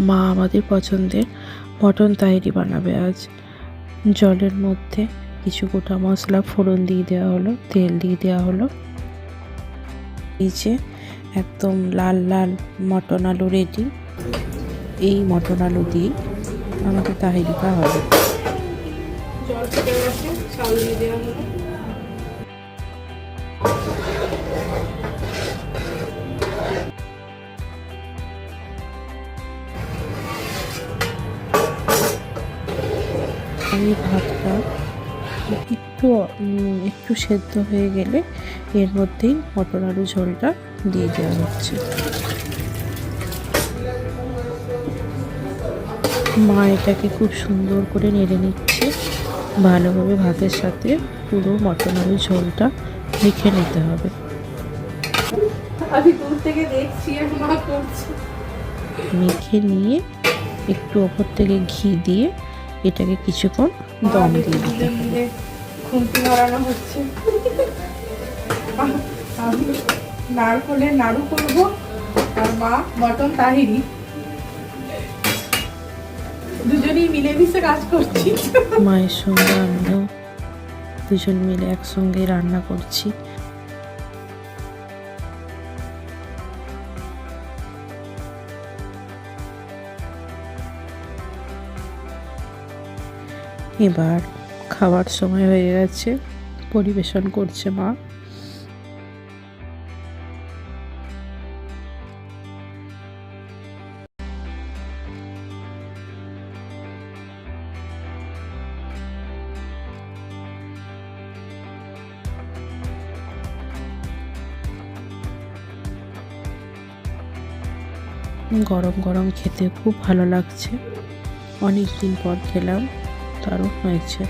মা আমাদের পছন্দের মটন তাহেরি বানাবে আজ। জলের মধ্যে কিছু গোটা মশলা ফোড়ন দিয়ে দেওয়া হলো, তেল দিয়ে দেওয়া হলো। এই যে একদম লাল লাল মটন আলু রেডি। এই মটন আলু দিয়ে আমাদের তাহেরিটা হবে। জল ফুটে গেছে, চাল দিয়ে দেওয়া হলো। এই ভাতটা একটু সেদ্ধ হয়ে গেলে এর মধ্যেই মটর আলু ঝোলটা দিয়ে দেওয়া হচ্ছে। মা এটাকে খুব সুন্দর করে নেড়ে নিচ্ছে। ভালোভাবে ভাতের সাথে পুরো মটন আলু ঝোলটা মেখে নিতে হবে। আমি দূর থেকে দেখছি আর মা করছে। মেখে নিয়ে একটু ওপর থেকে ঘি দিয়ে এটাকে কিছুক্ষণ দম দিয়ে দিতে হবে। খুন্তি মারানো হচ্ছে। আমি নারকলের নাড়ু করবো আর মা মটন তাহিরি, দুজনেই মিলেমিশে কাজ করছি। মায়ের সঙ্গে আমিও দুজন মিলে একসঙ্গে রান্না করছি। এবার খাওয়ার সময় হয়ে গেছে, পরিবেশন করছে মা। গরম গরম খেতে খুব ভালো লাগছে। অনেক দিন পর খেলাম, দারুণ হয়েছে।